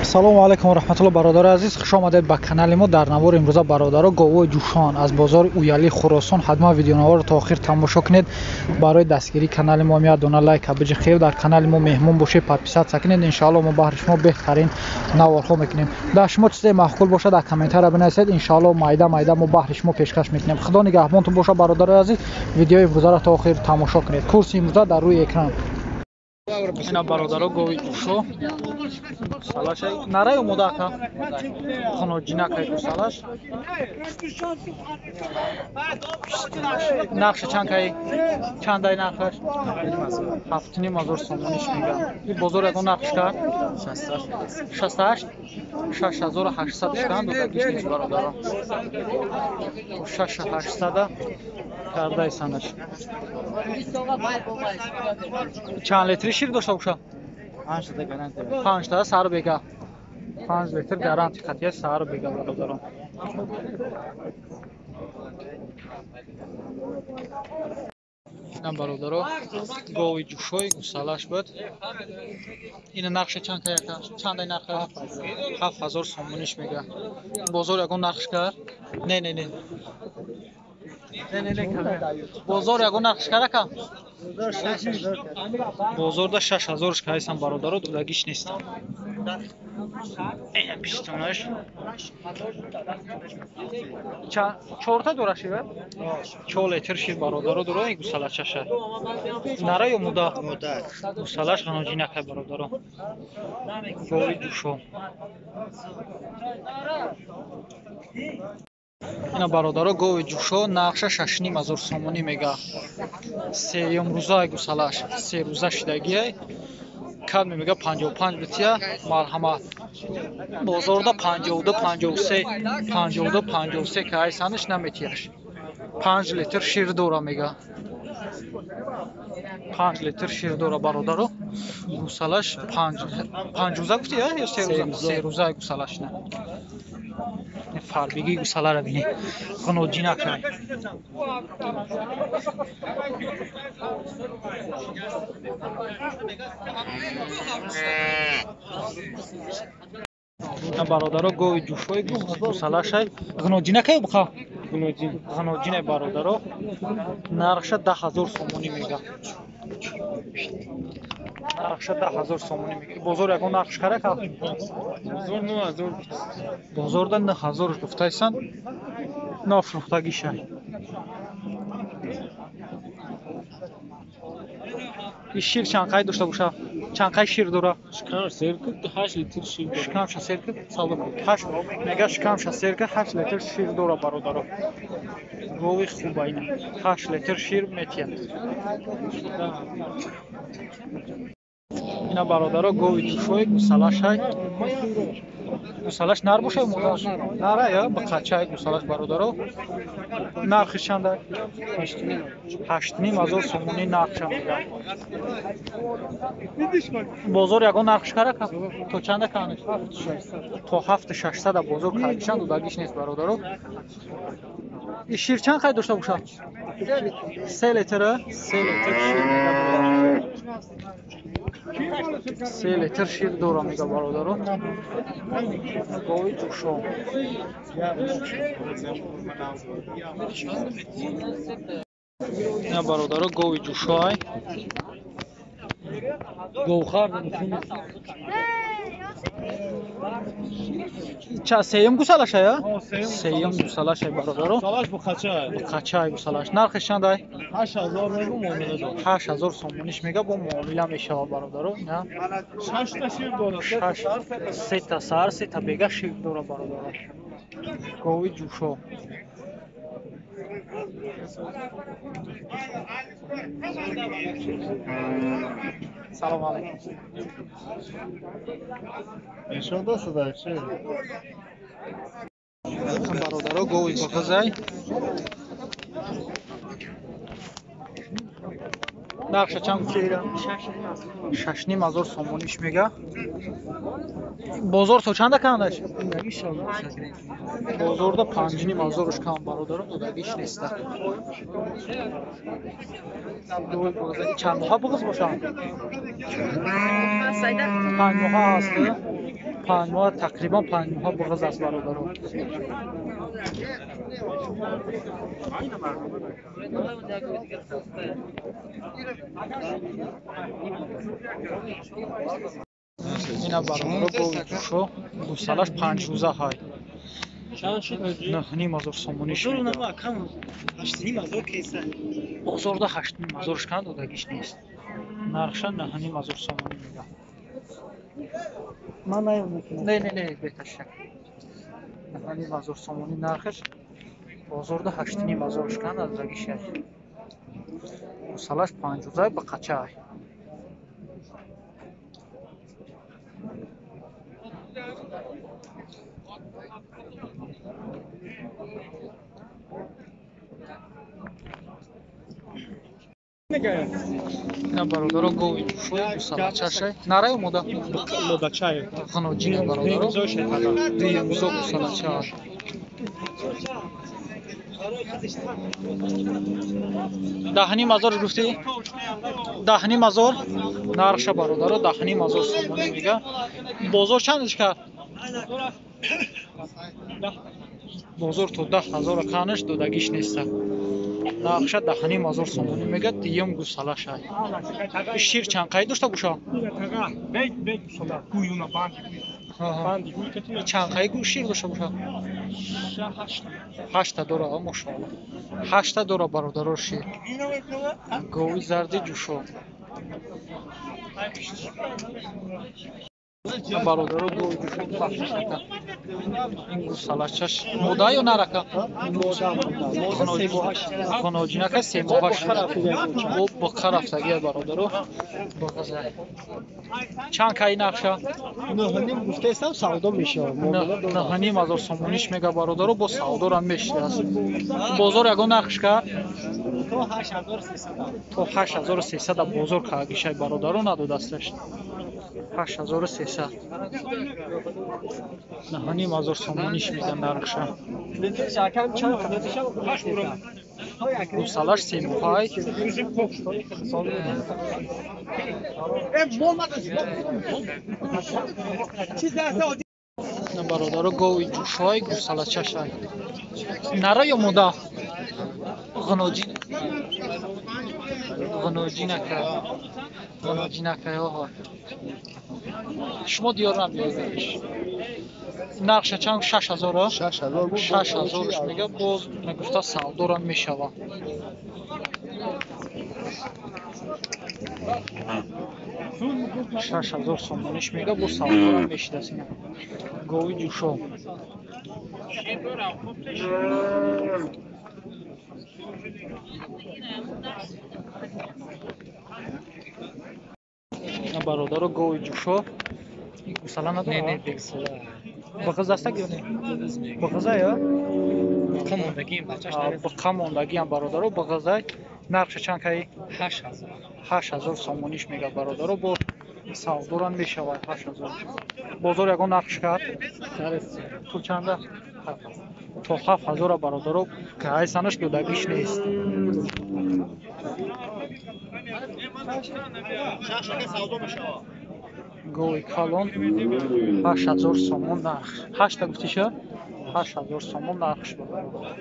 салому алайкум ва раҳматуллоҳ бародари азиз, хуш омадед ба канали мо. дар навори имрӯза бародаро говои ҷӯшон аз бозори уяли Хуросон. ҳатман видеонаворро то охир тамошо кунед. барои дастгирии канали мо ё дона лайк абиҷихев дар канали мо меҳмон бошед, подписатсия кунед. иншоаллоҳ мо баҳри шумо беҳтарин наворҳо мекунем. дар шумо чизе маъқул бошад дар комментария бинависед. иншоаллоҳ майда мо баҳри шумо пешкаш мекунем. худо нигаҳбонтон бошад бародари азиз. видеои имрӯзаро то охир тамошо кунед. курси имрӯза дар рӯи экран. ина бародаро гови ҷӯшо салашай нараю модака хоноҷинакай салаш нақша чанкай чандай нақаш 7,500 сомониш мега. И бозор ягон нақш кард 68 6800 шкан додагиш нест бародаро 6800 кардай санаш. чанд литри шир дошта боша? 5 та сар бега 5 литр гаранти қатъият сар бега бародарон. ина бародаро гови ҷӯшои гусалаш буд. ина нақша чанд каяка чандай нарха 7000 сомониш мега. бозор ягон нақш кар не бозор ягон нақш карака бозор да 6000 шкайсан бародаро додагиш нест. ина пистонаш чорта дорашива 4 литр шир бародаро дуро и гусалаш шаша нара ё муда гусалаш ханоҷинакай бародаро гови ҷӯшо. ина бародаро гови ҷӯшо нақша 6500 сомонӣ мега. сеюм рӯзаи гусалаш се рӯза шидагиай кад мемега 55 лития марҳамат бозорда 52 кайсаниш наметияш 5 литр шир дора мега. 5 литр шир дора бародаро гусалаш 5 рӯза гуфти ё се рӯзаи гусалаш на фарбиги гусалара бини хоноҷинакай. бародаро гови ҷӯшои гусалашай ғноҷинакай буқа ғноҷинай бародаро нархша 10000 сомонӣ мега. нархша 10000 сомонӣ мега. бозор ягон нақш карака бозорда 9000 гуфтайсан нафрӯхтагишай. и шир чанқай дошта боша чанқай шир дора шкамша серка 8 литр шир шкамша серка салом 8 мега шкамша серка 8 литр шир дора бародаро гови хуба ина 8 литр шир метияд. ина бародаро гови ҷӯшои гусалашай гусалаш нар бошад модар нара ё ба қачаи гусалаш бародаро нархи чанда 8500 сомонӣ нархша мега. бозор ягон нархш карака то чанда канеш то 7600 бозор кайшан додагиш нест бародаро. и шир чанд қай дошта бошад 3 литр шир мега. 3 литр шир дора мега бародаро гови ҷӯшо. ина бародаро гови ҷӯшоай говхар сеюм гусалаша ё сеюм гусалашай бародаро қачаи гусалаш нархи чандай 8000 сомониш мега бо муомила мешавад бародаро. на 6 та шир дора 3 та сар 3 та бега шир дора бародаро гови ҷӯшо. салом алайкум бародаро гови бақазай нақша чанд гуфти 6500 сомониш мега. бозор то чанда кандаш бозорда 5500 кам бародаро додагиш неста. чанд моҳа буғыз бошад 5 моҳа аст 5 ماه تقریبا 5 ماه بغض است برادران. اینا برادران گوی جوشو گوسالش 5 روزه های. نه نیم هزار سومونیش میده. بازارda 8,000 کند دادگیش نیست. نرخش نه نیم هزار سومونی میده. نه بهتر نه نیم هزار سومونی نرخش. بازارda 8,000 کند دادگیش. گوسالش 5 روزه با قچه های. اینا برادران گوی جوشو گوسالچشه نره مودا مودачае خانوجین برادران دیمزو گوسالچه دهنیم هزار گفتی؟ دهنیم هزار نرخش برادران دهنیم هزار سومونی میگه. بازار چندش کرد؟ بازار تو 10,000 کنش دادگیش نیست. نرخش دهنیم هزار سومونی میگه. دیم گوسالش های. شیر چند قید داشته بوشا؟ چند قید شیر داشته بوشا؟ 8 داره ماشاءالله. 8 داره برادران شیر. گوی زردی جوشو. برادران گوی جوشو بخشش نکن. این گوسالچش مودا یا نرکه؟ خانوجی نکه 3 ماهش با خرفتگی برادران بغزه. چند کهی نقشه؟ نهنیم گفته استم سودا میشه. نه نیم هزار سومونیش میگه برادران با سودا هم میشه است. بازار یگان نقش که تو 8300 بازار کاگیشه برادران ندو دستش 8300 نه نیم هزار سومونیش میگن نقشه. گوسالش 3 ماه برادران گوی جوشای گوسالچش های نره یا مودا غنوجی نکه ها شما دیار نمیدیش نقشه چند 6,000 6,000 میگه. باز نگفته سودا را میشوه. شش هزار سومونیش میگه. با سودا را میشده است. گوی جوشو برادران گوی جوشو گوساله نداره؟ نه بغز دسته گیونه؟ بغزه یا؟ بقا موندگی هم برادران بغزه. نرخش چند که؟ 8,000 سومونیش میگه برادران. با سودا را میشود 8,000. بازار یگان نرخش کرد؟ تو چنده؟ تو 7,000 برادران که ایسانش دودگیش نیست. گوی کالون 8,000 سومون نرخ. 8 گفتی شد؟ 8,000 سومون نرخش برادران.